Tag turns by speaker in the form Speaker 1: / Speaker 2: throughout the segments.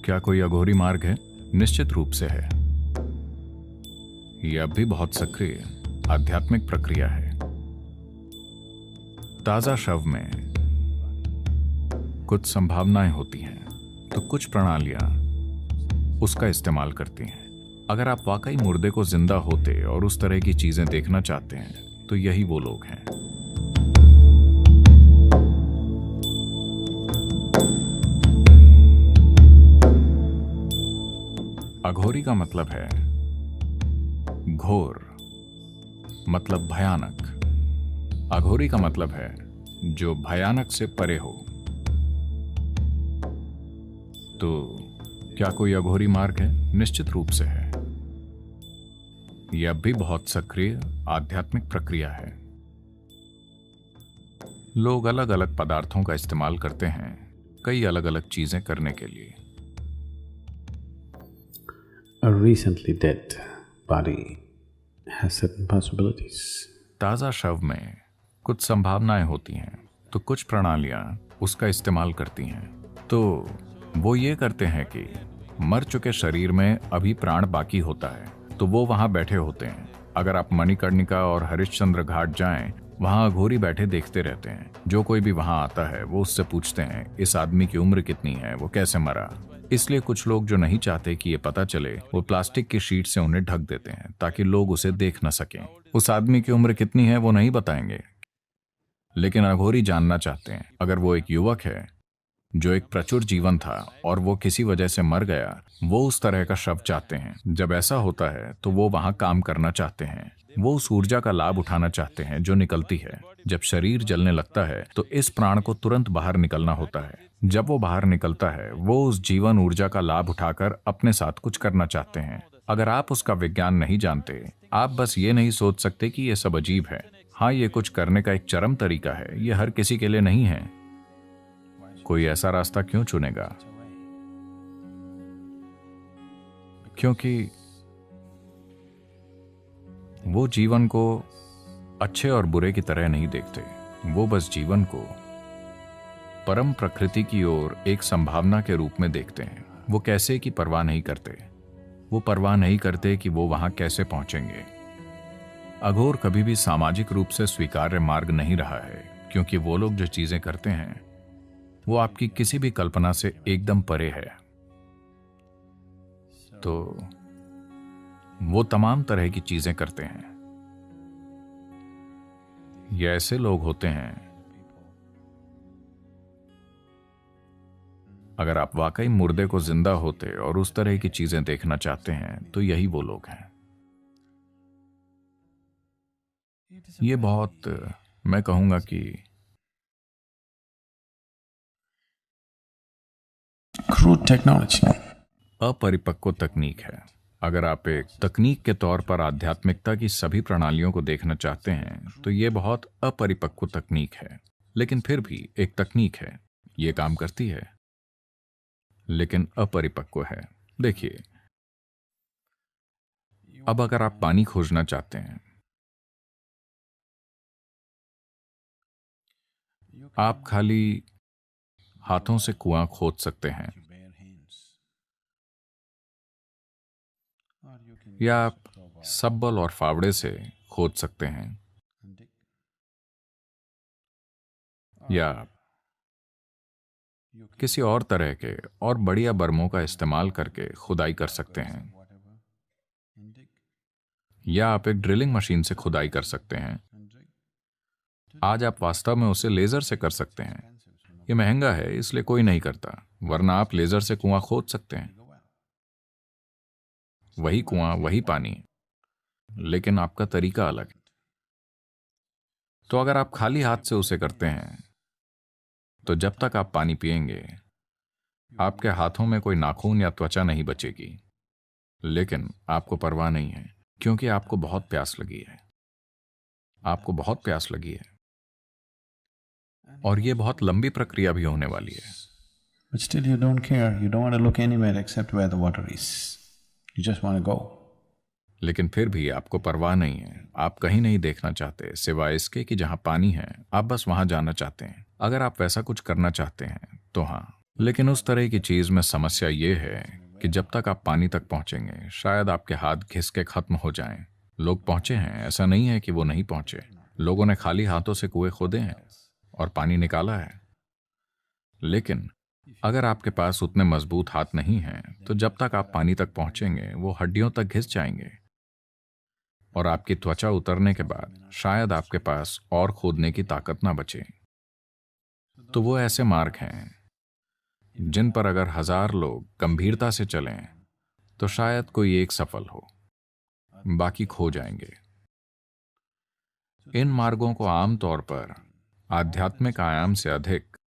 Speaker 1: क्या कोई अघोरी मार्ग है? निश्चित रूप से है। यह अब भी बहुत सक्रिय आध्यात्मिक प्रक्रिया है। ताजा शव में कुछ संभावनाएं होती हैं, तो कुछ प्रणालियां उसका इस्तेमाल करती हैं। अगर आप वाकई मुर्दे को जिंदा होते और उस तरह की चीजें देखना चाहते हैं, तो यही वो लोग हैं। अघोरी का मतलब है घोर, मतलब भयानक। अघोरी का मतलब है जो भयानक से परे हो। तो क्या कोई अघोरी मार्ग है? निश्चित रूप से है। यह अब भी बहुत सक्रिय आध्यात्मिक प्रक्रिया है। लोग अलग अलग पदार्थों का इस्तेमाल करते हैं कई अलग अलग चीजें करने के लिए।
Speaker 2: A recently dead body has certain possibilities.
Speaker 1: ताजा शव में कुछ संभावनाएं होती हैं, तो कुछ प्रणालियां उसका इस्तेमाल करती हैं। तो वो ये करते हैं कि मर चुके शरीर में अभी प्राण बाकी होता है, तो वो वहां बैठे होते हैं। अगर आप मणिकर्णिका और हरिश्चंद्र घाट जाएं, वहां अघोरी बैठे देखते रहते हैं। जो कोई भी वहां आता है वो उससे पूछते हैं इस आदमी की उम्र कितनी है, वो कैसे मरा। इसलिए कुछ लोग जो नहीं चाहते कि ये पता चले, वो प्लास्टिक की शीट से उन्हें ढक देते हैं ताकि लोग उसे देख न सकें। उस आदमी की उम्र कितनी है वो नहीं बताएंगे, लेकिन अघोरी जानना चाहते हैं। अगर वो एक युवक है जो एक प्रचुर जीवन था और वो किसी वजह से मर गया, वो उस तरह का शव चाहते हैं। जब ऐसा होता है तो वो वहां काम करना चाहते हैं। वो उस ऊर्जा का लाभ उठाना चाहते हैं जो निकलती है। जब शरीर जलने लगता है तो इस प्राण को तुरंत बाहर निकलना होता है। जब वो बाहर निकलता है, वो उस जीवन ऊर्जा का लाभ उठाकर अपने साथ कुछ करना चाहते हैं। अगर आप उसका विज्ञान नहीं जानते, आप बस ये नहीं सोच सकते कि ये सब अजीब है। हाँ, ये कुछ करने का एक चरम तरीका है। ये हर किसी के लिए नहीं है। कोई ऐसा रास्ता क्यों चुनेगा? क्योंकि वो जीवन को अच्छे और बुरे की तरह नहीं देखते। वो बस जीवन को परम प्रकृति की ओर एक संभावना के रूप में देखते हैं। वो कैसे की परवाह नहीं करते। वो परवाह नहीं करते कि वो वहां कैसे पहुंचेंगे। अघोर कभी भी सामाजिक रूप से स्वीकार्य मार्ग नहीं रहा है, क्योंकि वो लोग जो चीजें करते हैं वो आपकी किसी भी कल्पना से एकदम परे है। तो वो तमाम तरह की चीजें करते हैं। ये ऐसे लोग होते हैं, अगर आप वाकई मुर्दे को जिंदा होते और उस तरह की चीजें देखना चाहते हैं, तो यही वो लोग हैं। ये बहुत, मैं कहूंगा कि
Speaker 2: Crude technology.
Speaker 1: अपरिपक्व तकनीक है। अगर आप एक तकनीक के तौर पर आध्यात्मिकता की सभी प्रणालियों को देखना चाहते हैं, तो ये बहुत अपरिपक्व तकनीक है। लेकिन फिर भी एक तकनीक है। ये काम करती है, लेकिन अपरिपक्व है। देखिए, अब अगर आप पानी खोजना चाहते हैं, आप खाली हाथों से कुआं खोद सकते हैं, या आप सब्बल और फावड़े से खोद सकते हैं, या किसी और तरह के और बढ़िया बर्मों का इस्तेमाल करके खुदाई कर सकते हैं, या आप एक ड्रिलिंग मशीन से खुदाई कर सकते हैं। आज आप वास्तव में उसे लेजर से कर सकते हैं। ये महंगा है, इसलिए कोई नहीं करता, वरना आप लेजर से कुआं खोद सकते हैं। वही कुआं, वही पानी, लेकिन आपका तरीका अलग है। तो अगर आप खाली हाथ से उसे करते हैं, तो जब तक आप पानी पिएंगे, आपके हाथों में कोई नाखून या त्वचा नहीं बचेगी। लेकिन आपको परवाह नहीं है, क्योंकि आपको बहुत प्यास लगी है। आपको बहुत प्यास लगी है, और ये बहुत लंबी प्रक्रिया भी होने वाली है।
Speaker 2: But still you don't care, you don't want to look anywhere except where the water is. You just want to go.
Speaker 1: लेकिन फिर भी आपको परवाह नहीं है। आप कहीं नहीं देखना चाहते सिवाय इसके कि जहां पानी है। आप बस वहां जाना चाहते हैं। अगर आप वैसा कुछ करना चाहते हैं, तो हाँ, लेकिन उस तरह की चीज में समस्या ये है कि जब तक आप पानी तक पहुंचेंगे शायद आपके हाथ घिस के खत्म हो जाएं। लोग पहुंचे हैं, ऐसा नहीं है कि वो नहीं पहुंचे। लोगों ने खाली हाथों से कुएं खोदे हैं और पानी निकाला है। लेकिन अगर आपके पास उतने मजबूत हाथ नहीं हैं तो जब तक आप पानी तक पहुंचेंगे वो हड्डियों तक घिस जाएंगे और आपकी त्वचा उतरने के बाद शायद आपके पास और खोदने की ताकत ना बचे। तो वो ऐसे मार्ग हैं जिन पर अगर 1000 लोग गंभीरता से चलें तो शायद कोई एक सफल हो, बाकी खो जाएंगे। इन मार्गों को आमतौर पर आध्यात्मिक आयाम से अधिक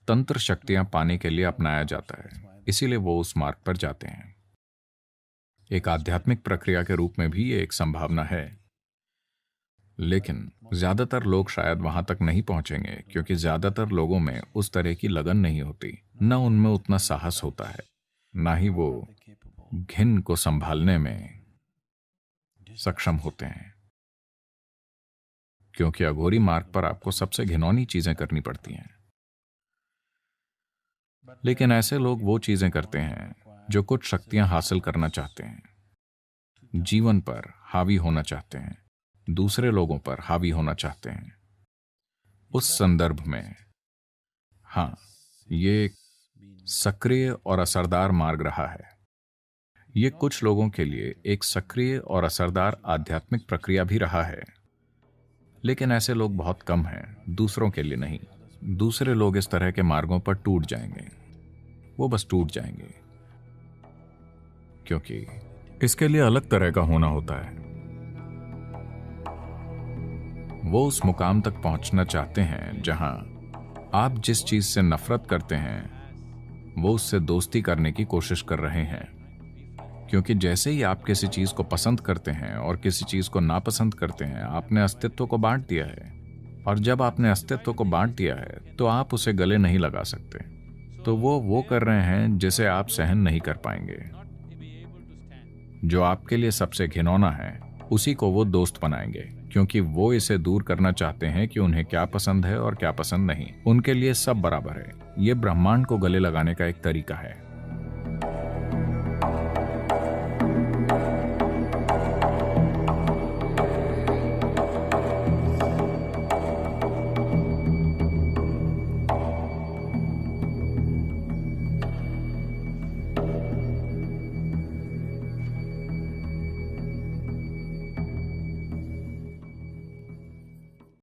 Speaker 1: तंत्र शक्तियां पाने के लिए अपनाया जाता है, इसीलिए वो उस मार्ग पर जाते हैं। एक आध्यात्मिक प्रक्रिया के रूप में भी ये एक संभावना है, लेकिन ज्यादातर लोग शायद वहां तक नहीं पहुंचेंगे क्योंकि ज्यादातर लोगों में उस तरह की लगन नहीं होती, न उनमें उतना साहस होता है, ना ही वो घिन को संभालने में सक्षम होते हैं। क्योंकि अघोरी मार्ग पर आपको सबसे घिनौनी चीजें करनी पड़ती हैं। लेकिन ऐसे लोग वो चीजें करते हैं जो कुछ शक्तियां हासिल करना चाहते हैं, जीवन पर हावी होना चाहते हैं, दूसरे लोगों पर हावी होना चाहते हैं। उस संदर्भ में हां, ये एक सक्रिय और असरदार मार्ग रहा है। ये कुछ लोगों के लिए एक सक्रिय और असरदार आध्यात्मिक प्रक्रिया भी रहा है, लेकिन ऐसे लोग बहुत कम हैं, दूसरों के लिए नहीं। दूसरे लोग इस तरह के मार्गों पर टूट जाएंगे, वो बस टूट जाएंगे, क्योंकि इसके लिए अलग तरह का होना होता है। वो उस मुकाम तक पहुंचना चाहते हैं जहां आप जिस चीज से नफरत करते हैं वो उससे दोस्ती करने की कोशिश कर रहे हैं। क्योंकि जैसे ही आप किसी चीज को पसंद करते हैं और किसी चीज को नापसंद करते हैं, आपने अस्तित्व को बांट दिया है। और जब आपने अस्तित्व को बांट दिया है तो आप उसे गले नहीं लगा सकते। तो वो कर रहे हैं जिसे आप सहन नहीं कर पाएंगे। जो आपके लिए सबसे घिनौना है उसी को वो दोस्त बनाएंगे, क्योंकि वो इसे दूर करना चाहते हैं कि उन्हें क्या पसंद है और क्या पसंद नहीं। उनके लिए सब बराबर है। ये ब्रह्मांड को गले लगाने का एक तरीका है।